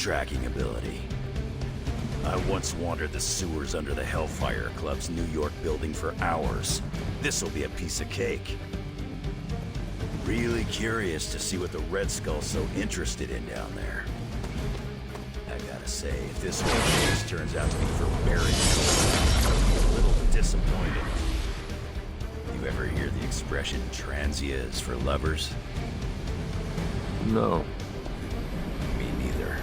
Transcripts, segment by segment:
tracking ability. I once wandered the sewers under the Hellfire Club's New York building for hours. This'll be a piece of cake. Really curious to see what the Red Skull's so interested in down there. I gotta say, if this whole case turns out to be for buried gold, I'll be a little disappointed. You ever hear the expression transia is for lovers? No. Me neither.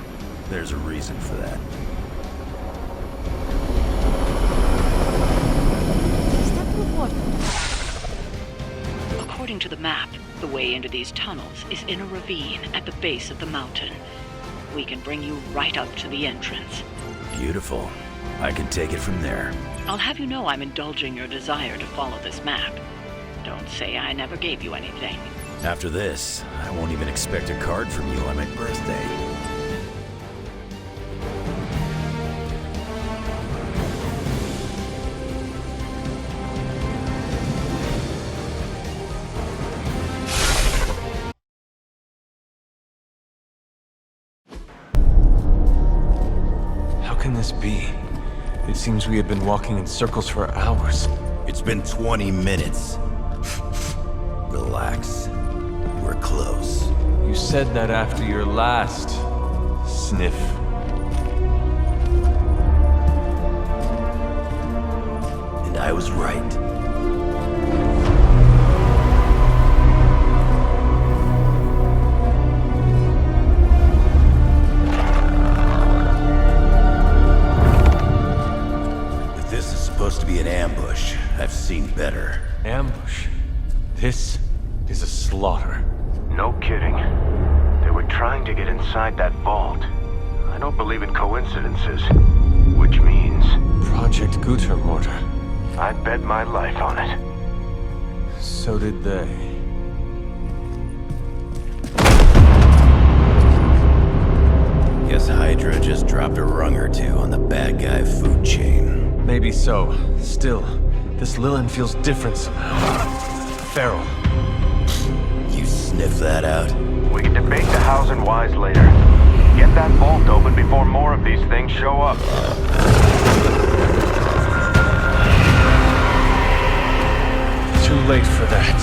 There's a reason for that. Is that the water? According to the map, the way into these tunnels is in a ravine at the base of the mountain. We can bring you right up to the entrance. Beautiful. I can take it from there. I'll have you know I'm indulging your desire to follow this map. Don't say I never gave you anything. After this, I won't even expect a card from you on my birthday. How can this be? It seems we have been walking in circles for hours. It's been 20 minutes. Relax. We're close. You said that after your last sniff. And I was right. If this is supposed to be an ambush, I've seen better. Ambush. This is a slaughter. No kidding. They were trying to get inside that vault. I don't believe in coincidences. Which means... Project Gutermortar. I'd bet my life on it. So did they. Guess Hydra just dropped a rung or two on the bad guy food chain. Maybe so. Still, this Lilin feels different somehow. Feral. You sniff that out? We can debate the hows and whys later. Get that vault open before more of these things show up. Too late for that.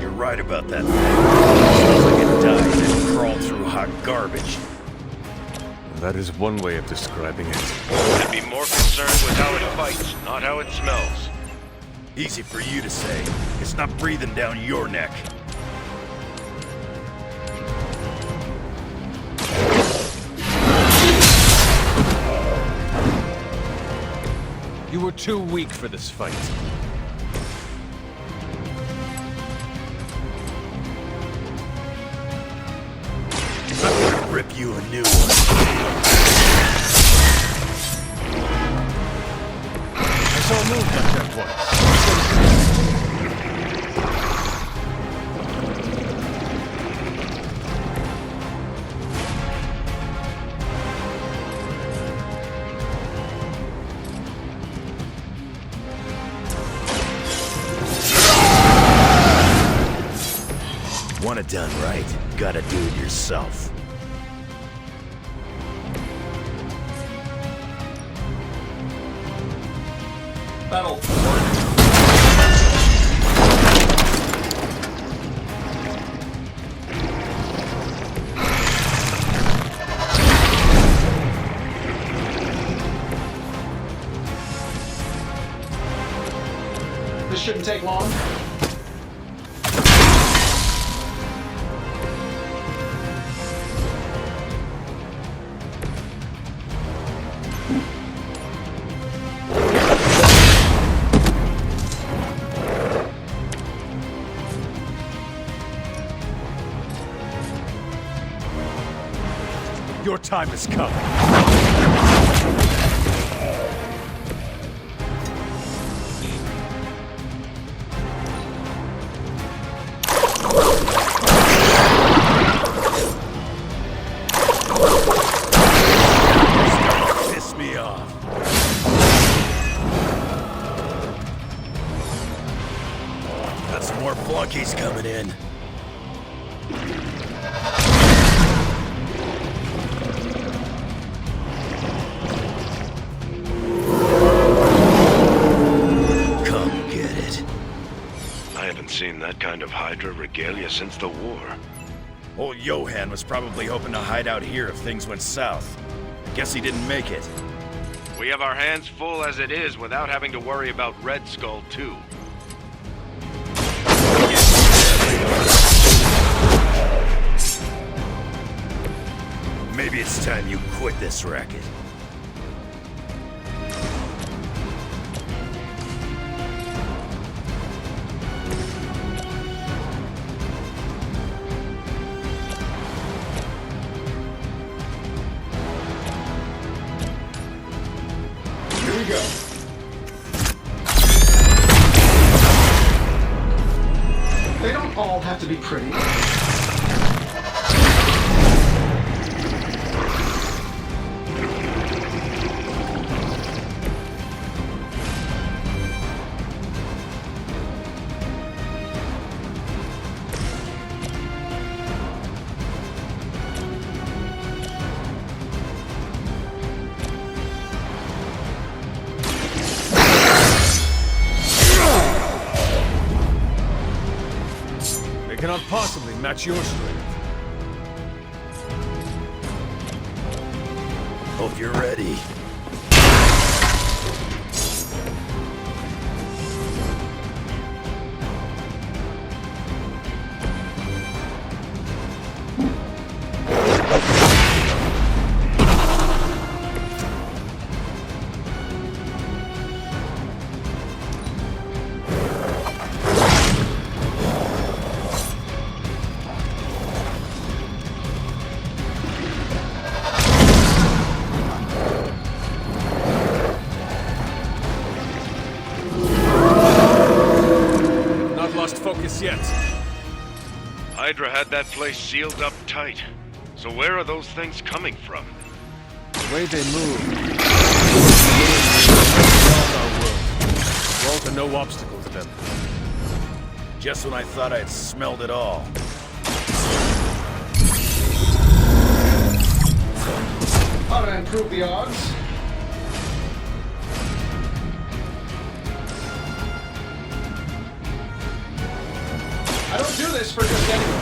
You're right about that thing. Seems like it died and crawled through hot garbage. That is one way of describing it. I'd be more concerned with how it fights, not how it smells. Easy for you to say. It's not breathing down your neck. You were too weak for this fight. I'm gonna rip you a new one. I saw a move like that once. Want it done right, gotta do it yourself. Battle. This shouldn't take long. Your time has come. Piss me off. kind of Hydra regalia since the war. Old Johan was probably hoping to hide out here if things went south. Guess he didn't make it. We have our hands full as it is without having to worry about Red Skull, too. Maybe it's time you quit this racket. Here we go. They don't all have to be pretty. They cannot possibly match your strength. Hope you're ready. Not lost focus yet. Hydra had that place sealed up tight. So where are those things coming from? The way they move. Our world. Walls are no obstacle to them. Just when I thought I'd smelled it all. How to improve the odds? I don't do this for just anyone.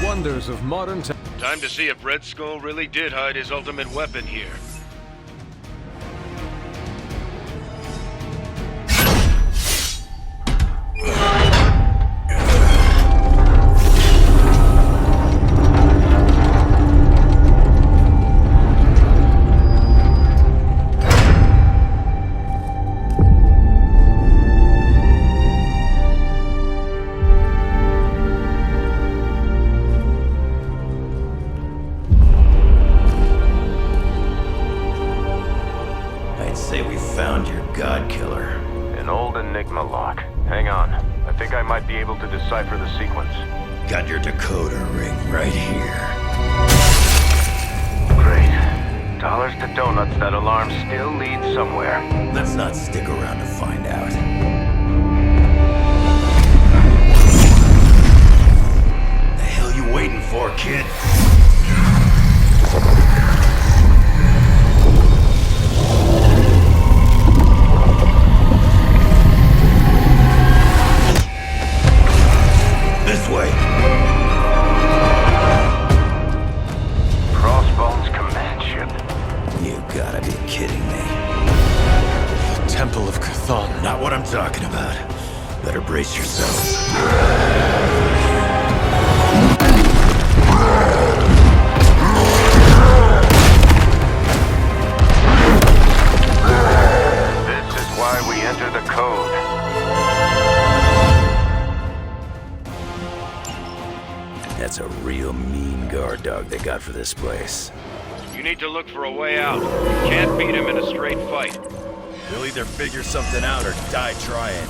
Wonders of modern tech. Time to see if Red Skull really did hide his ultimate weapon here. I'd say we found your god killer. An old Enigma lock. Hang on. I think I might be able to decipher the sequence. Got your decoder ring right here. Great. Dollars to donuts, that alarm still leads somewhere. Let's not stick around to find out. The hell you waiting for, kid? This way. Crossbones command ship. You gotta be kidding me. Temple of Chthon. Not what I'm talking about. Better brace yourselves. This is why we enter the code. That's a real mean guard dog they got for this place. You need to look for a way out. You can't beat him in a straight fight. We'll either figure something out or die trying.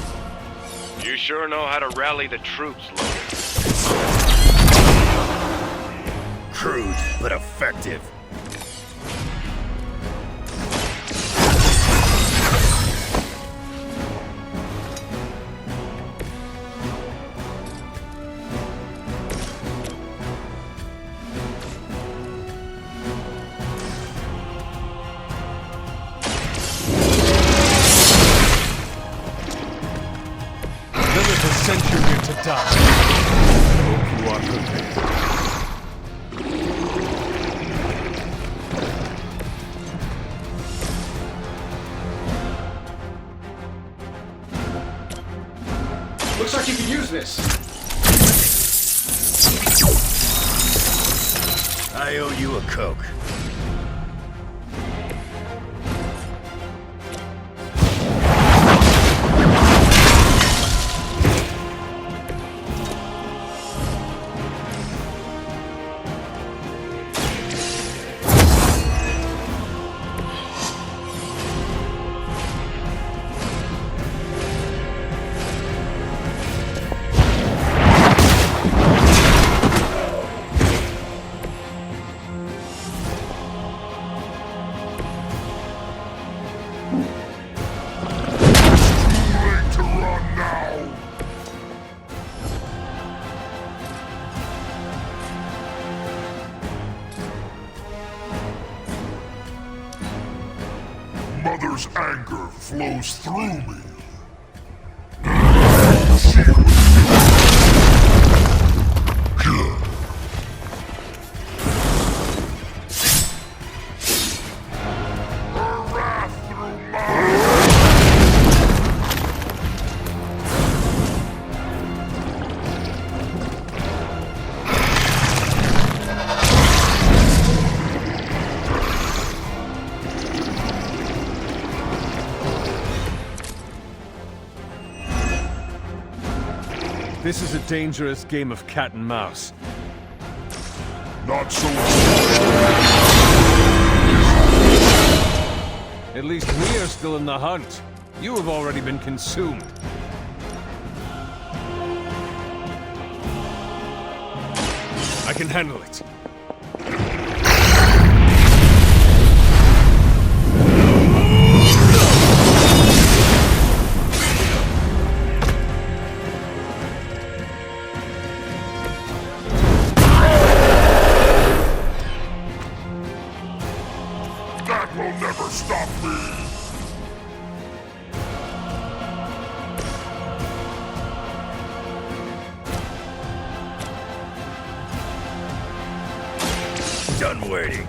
You sure know how to rally the troops, Logan. Crude, but effective. sent you here to die. I hope you are prepared. Looks like you could use this. I owe you a Coke. Mother's anger flows through me. Her wrath through mine. This is a dangerous game of cat and mouse. Not so At least we are still in the hunt. You have already been consumed. I can handle it. That will never stop me. Done waiting.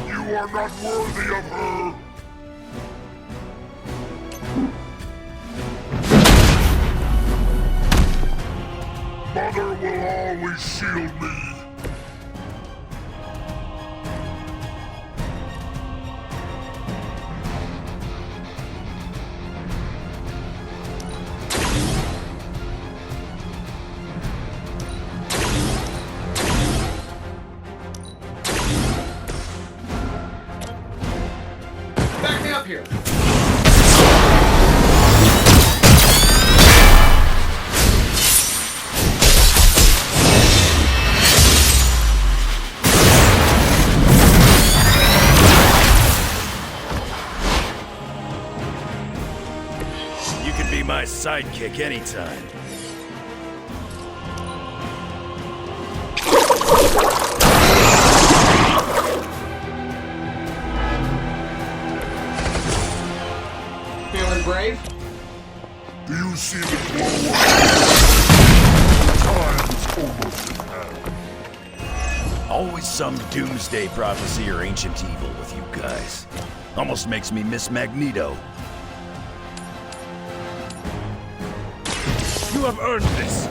You are not worthy of her. Mother will always shield me. Back me up here. You can be my sidekick anytime. Feeling brave? Do you see the glow? Time is almost in hand. Always some doomsday prophecy or ancient evil with you guys. Almost makes me miss Magneto. You have earned this.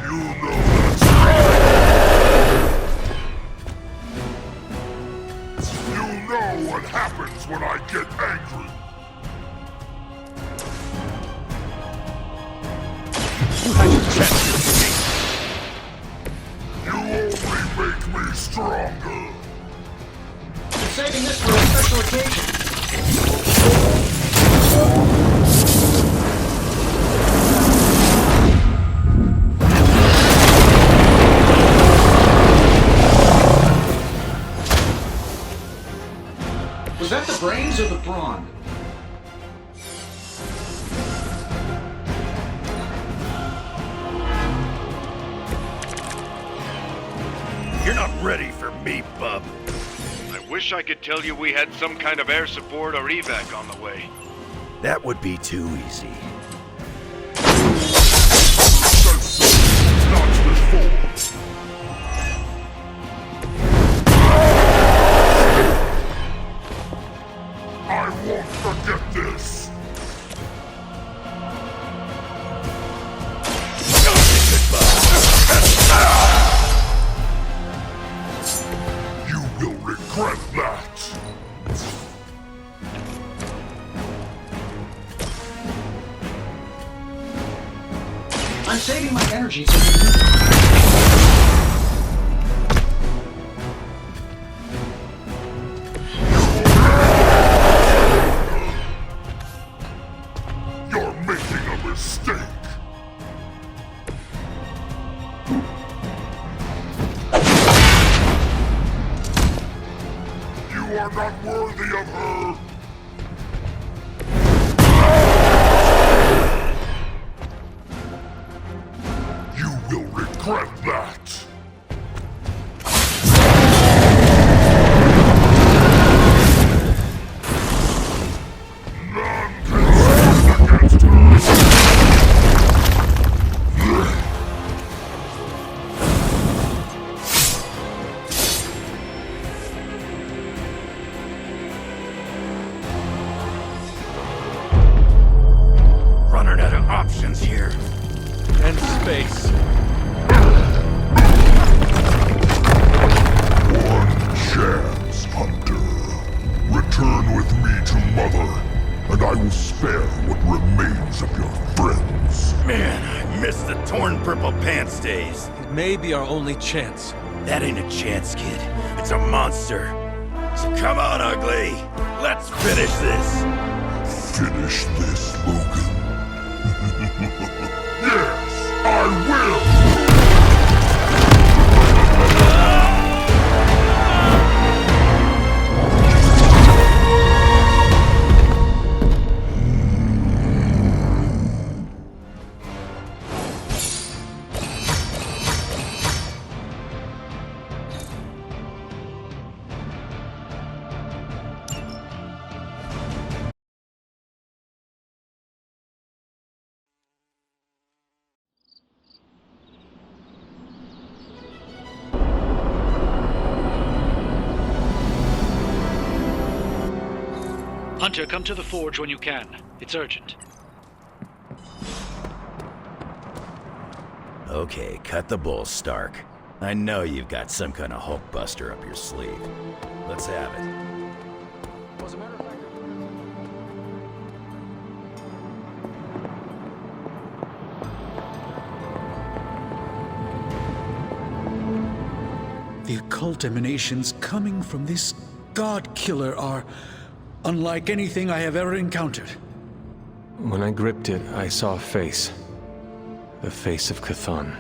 You know that's right. You know what happens when I get angry. You had your chance. You only make me stronger. I'm saving this for a special occasion. Was that the brains or the brawn? ready for me, bub. I wish I could tell you we had some kind of air support or evac on the way. That would be too easy. Not before. I won't forget this. You will regret that. I'm saving my energy so you can... You're making a mistake. You are not worthy of her. You will regret that. None can stand against her. Running out of options here. And space. One chance, Hunter. Return with me to Mother, and I will spare what remains of your friends. Man, I miss the torn purple pants days. It may be our only chance. That ain't a chance, kid. It's a monster. So come on, ugly. Let's finish this. Finish this, Logan. Yes, I will! Hunter, come to the forge when you can. It's urgent. Okay, cut the bull, Stark. I know you've got some kind of Hulkbuster up your sleeve. Let's have it. As a matter of fact, the occult emanations coming from this god killer are unlike anything I have ever encountered. when I gripped it, I saw a face. The face of Chthon.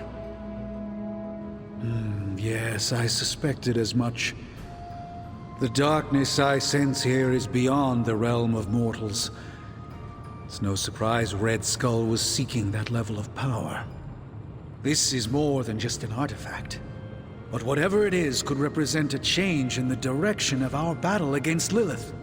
Yes, I suspected as much. The darkness I sense here is beyond the realm of mortals. It's no surprise Red Skull was seeking that level of power. This is more than just an artifact. But whatever it is could represent a change in the direction of our battle against Lilith.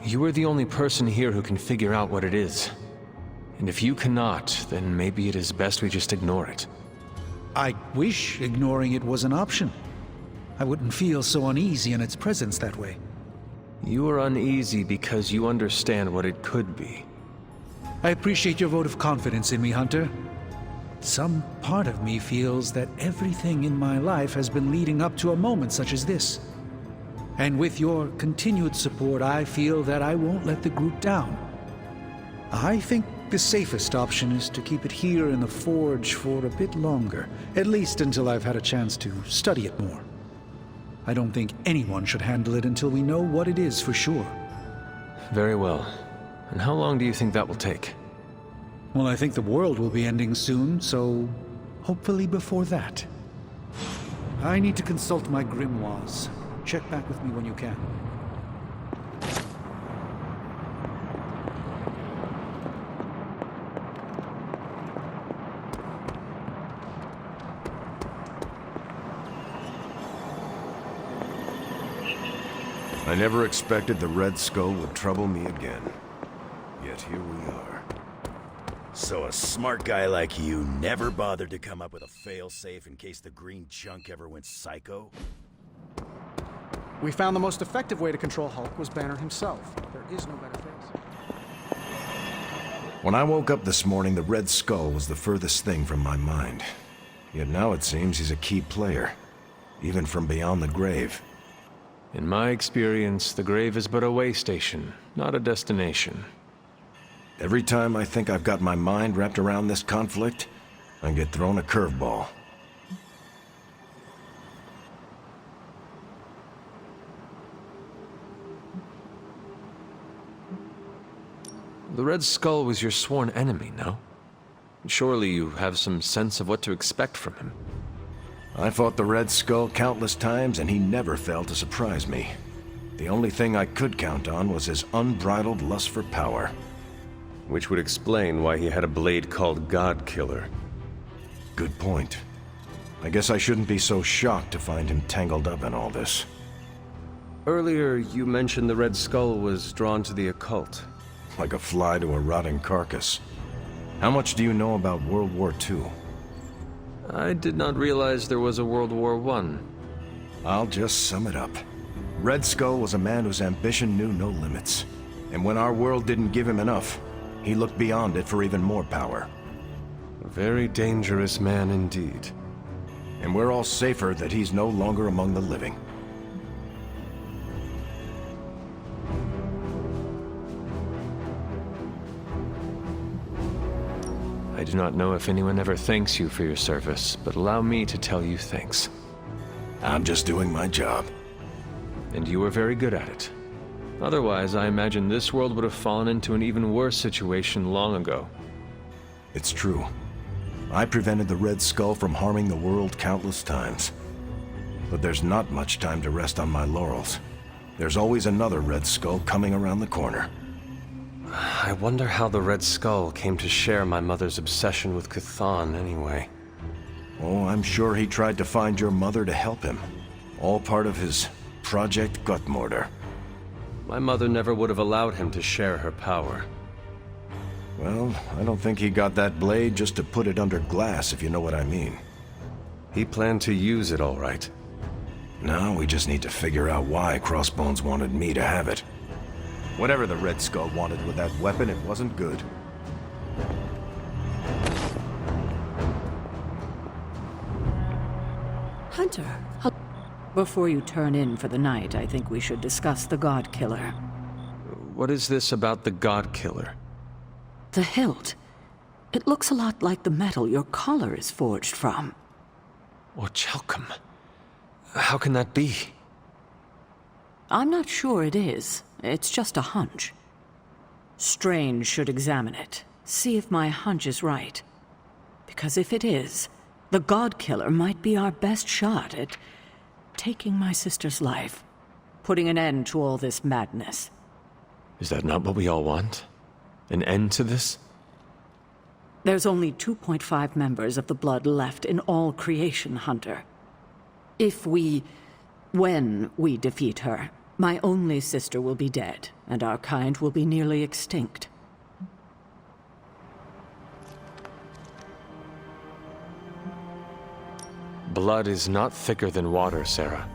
You are the only person here who can figure out what it is. And if you cannot, then maybe it is best we just ignore it. I wish ignoring it was an option. I wouldn't feel so uneasy in its presence that way. You are uneasy because you understand what it could be. I appreciate your vote of confidence in me, Hunter. Some part of me feels that everything in my life has been leading up to a moment such as this. And with your continued support, I feel that I won't let the group down. I think the safest option is to keep it here in the forge for a bit longer, at least until I've had a chance to study it more. I don't think anyone should handle it until we know what it is for sure. Very well. And how long do you think that will take? Well, I think the world will be ending soon, so hopefully before that. I need to consult my grimoires. Check back with me when you can. I never expected the Red Skull would trouble me again. Yet here we are. So a smart guy like you never bothered to come up with a fail-safe in case the green chunk ever went psycho? We found the most effective way to control Hulk was Banner himself. There is no better fix. When I woke up this morning, the Red Skull was the furthest thing from my mind. Yet now it seems he's a key player, even from beyond the grave. In my experience, the grave is but a way station, not a destination. Every time I think I've got my mind wrapped around this conflict, I get thrown a curveball. The Red Skull was your sworn enemy, no? Surely you have some sense of what to expect from him. I fought the Red Skull countless times, and he never failed to surprise me. The only thing I could count on was his unbridled lust for power. Which would explain why he had a blade called God Killer. Good point. I guess I shouldn't be so shocked to find him tangled up in all this. Earlier, you mentioned the Red Skull was drawn to the occult. Like a fly to a rotting carcass. How much do you know about World War II? I did not realize there was a World War I. I'll just sum it up. Red Skull was a man whose ambition knew no limits. And when our world didn't give him enough, he looked beyond it for even more power. A very dangerous man indeed. And we're all safer that he's no longer among the living. I do not know if anyone ever thanks you for your service, but allow me to tell you thanks. I'm just doing my job. And you were very good at it. Otherwise, I imagine this world would have fallen into an even worse situation long ago. It's true. I prevented the Red Skull from harming the world countless times. But there's not much time to rest on my laurels. There's always another Red Skull coming around the corner. I wonder how the Red Skull came to share my mother's obsession with Chthon anyway. Oh, I'm sure he tried to find your mother to help him. All part of his Project Gutmortar. My mother never would have allowed him to share her power. Well, I don't think he got that blade just to put it under glass, if you know what I mean. He planned to use it all right. Now we just need to figure out why Crossbones wanted me to have it. Whatever the Red Skull wanted with that weapon, it wasn't good. Hunter, before you turn in for the night, I think we should discuss the God Killer. What is this about the God Killer? The hilt. It looks a lot like the metal your collar is forged from. Orichalcum. How can that be? I'm not sure it is. It's just a hunch. Strange should examine it, see if my hunch is right. Because if it is, the God Killer might be our best shot at taking my sister's life, putting an end to all this madness. Is that not what we all want? An end to this? There's only 2.5 members of the Blood left in all creation, Hunter. When we defeat her, my only sister will be dead, and our kind will be nearly extinct. Blood is not thicker than water, Sarah.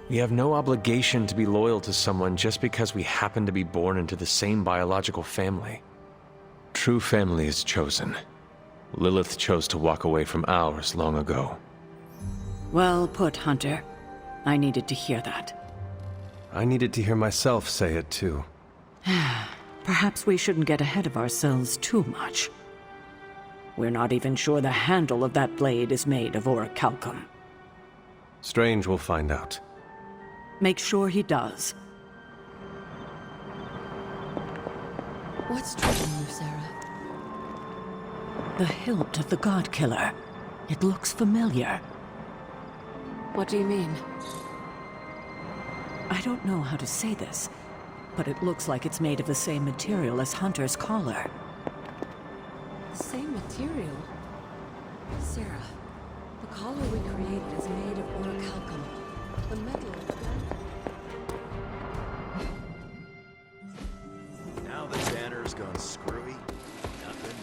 We have no obligation to be loyal to someone just because we happen to be born into the same biological family. True family is chosen. Lilith chose to walk away from ours long ago. Well put, Hunter. I needed to hear that. I needed to hear myself say it too. Perhaps we shouldn't get ahead of ourselves too much. We're not even sure the handle of that blade is made of orichalcum. Strange will find out. Make sure he does. What's troubling you, Sarah? The hilt of the God Killer. It looks familiar. What do you mean? I don't know how to say this, but it looks like it's made of the same material as Hunter's collar. Same material? Sarah, the collar we created is made of orichalcum. The metal of the Banner's gone screwy? Nothing?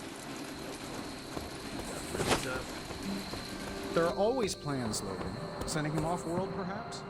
Got rid of stuff? There are always plans, Logan. Sending him off-world, perhaps?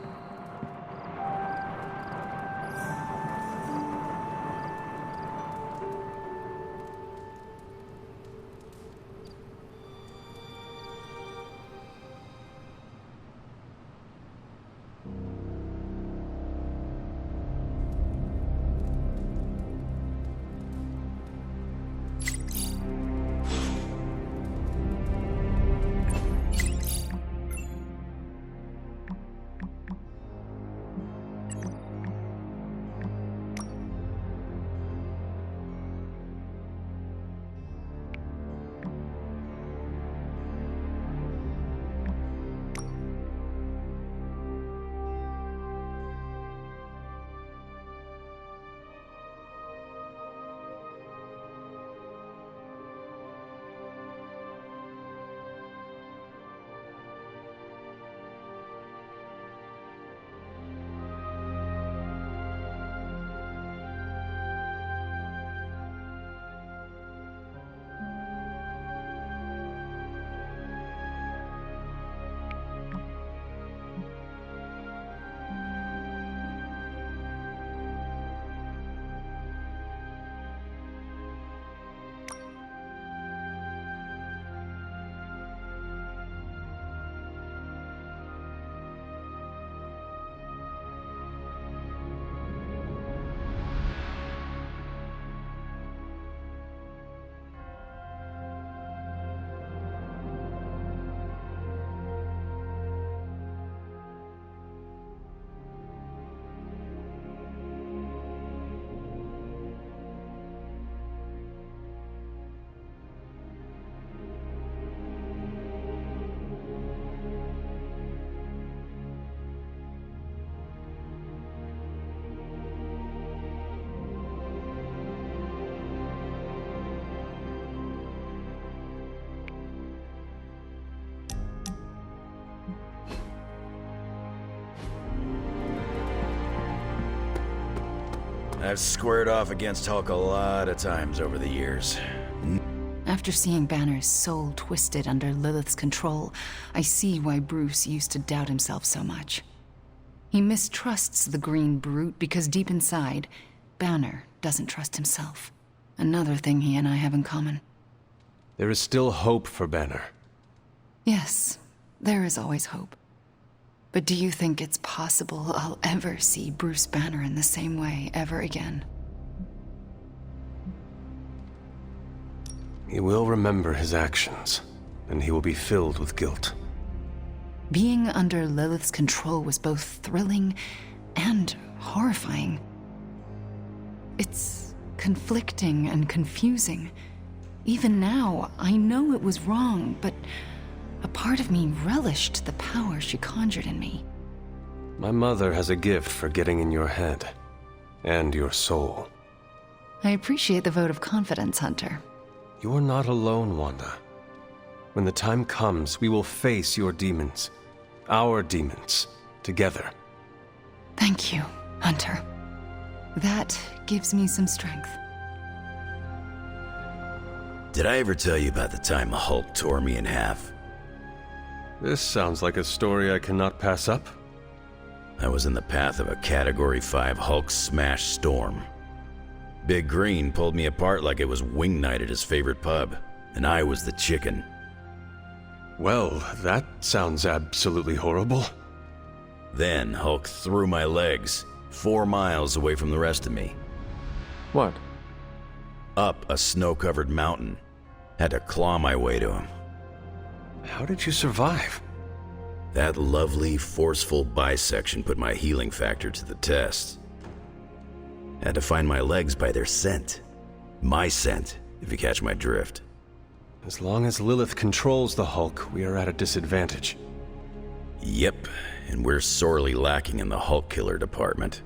I've squared off against Hulk a lot of times over the years. After seeing Banner's soul twisted under Lilith's control, I see why Bruce used to doubt himself so much. He mistrusts the green brute because deep inside, Banner doesn't trust himself. Another thing he and I have in common. There is still hope for Banner. Yes, there is always hope. But do you think it's possible I'll ever see Bruce Banner in the same way ever again? He will remember his actions, and he will be filled with guilt. Being under Lilith's control was both thrilling and horrifying. It's conflicting and confusing. Even now, I know it was wrong, but a part of me relished the power she conjured in me. My mother has a gift for getting in your head, and your soul. I appreciate the vote of confidence, Hunter. You are not alone, Wanda. When the time comes, we will face your demons, our demons, together. Thank you, Hunter. That gives me some strength. Did I ever tell you about the time the Hulk tore me in half? This sounds like a story I cannot pass up. I was in the path of a Category 5 Hulk smash storm. Big Green pulled me apart like it was wing night at his favorite pub, and I was the chicken. Well, that sounds absolutely horrible. Then Hulk threw my legs 4 miles away from the rest of me. What? Up a snow-covered mountain. Had to claw my way to him. How did you survive? That lovely, forceful bisection put my healing factor to the test. Had to find my legs by their scent. My scent, if you catch my drift. As long as Lilith controls the Hulk, we are at a disadvantage. Yep, and we're sorely lacking in the Hulk killer department.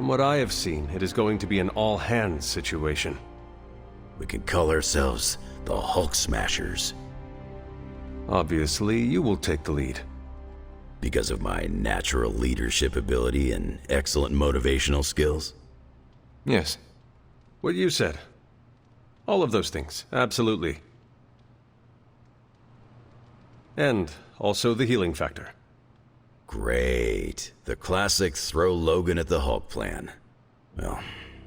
From what I have seen, it is going to be an all-hands situation. We can call ourselves the Hulk Smashers. Obviously, you will take the lead. Because of my natural leadership ability and excellent motivational skills? Yes. What you said. All of those things, absolutely. And also the healing factor. Great. The classic throw Logan at the Hulk plan. Well,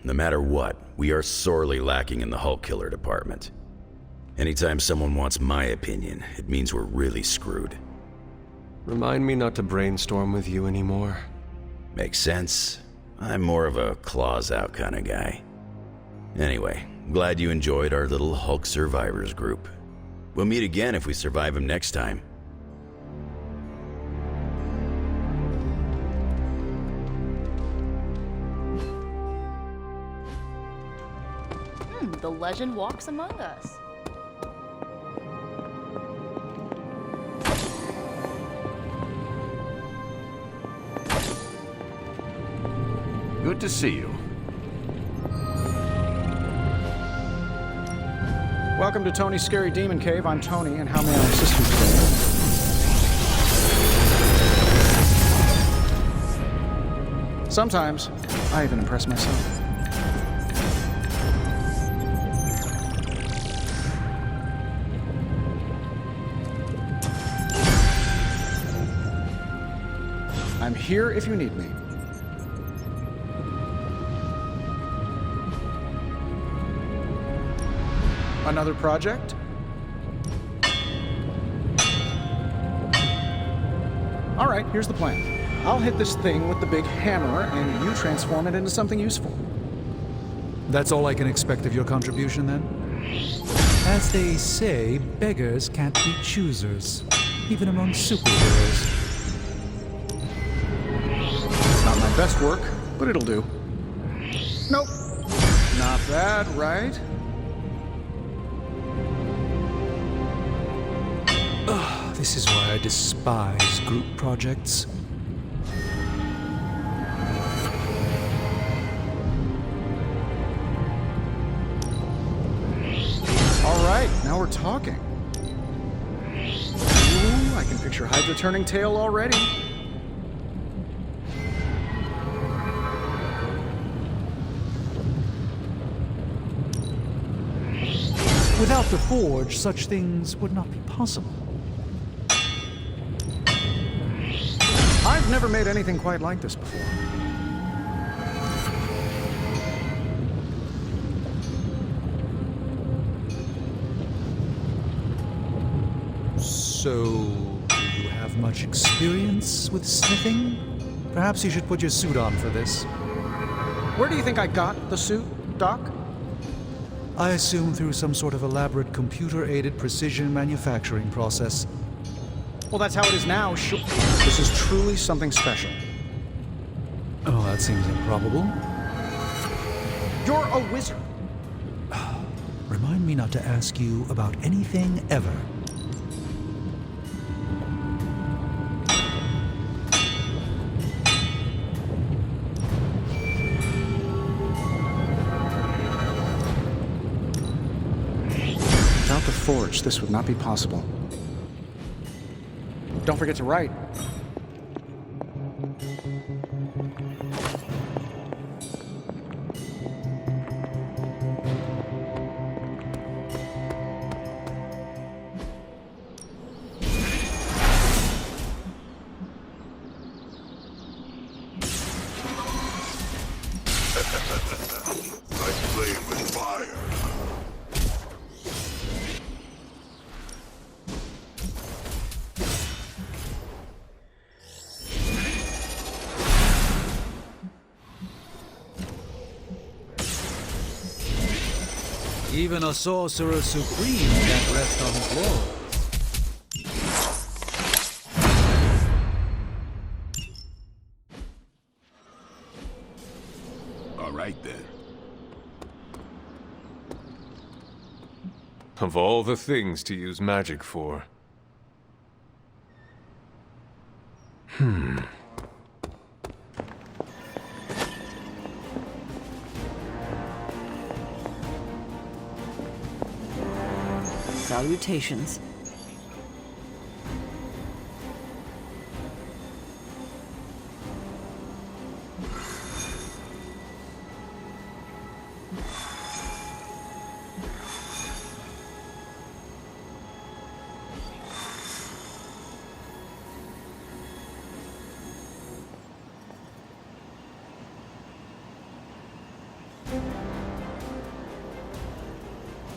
no matter what, we are sorely lacking in the Hulk killer department. Anytime someone wants my opinion, it means we're really screwed. Remind me not to brainstorm with you anymore. Makes sense. I'm more of a claws out kind of guy. Anyway, glad you enjoyed our little Hulk survivors group. We'll meet again if we survive him next time. The legend walks among us. Good to see you. Welcome to Tony's Scary Demon Cave. I'm Tony, and how may I assist you today? Sometimes, I even impress myself. I'm here if you need me. Another project? All right, here's the plan. I'll hit this thing with the big hammer, and you transform it into something useful. That's all I can expect of your contribution, then? As they say, beggars can't be choosers, even among superheroes. Not my best work, but it'll do. Nope. Not bad, right? This is why I despise group projects. All right, now we're talking. Ooh, I can picture Hydra turning tail already. Without the Forge, such things would not be possible. I've never made anything quite like this before. So, do you have much experience with smithing? Perhaps you should put your suit on for this. Where do you think I got the suit, Doc? I assume through some sort of elaborate computer-aided precision manufacturing process. Well, that's how it is now. This is truly something special. Oh, that seems improbable. You're a wizard. Remind me not to ask you about anything ever. Without the Forge, this would not be possible. Don't forget to write. Like playing with fire. Even a sorcerer supreme can't rest on his laurels. All right then. Of all the things to use magic for. Salutations.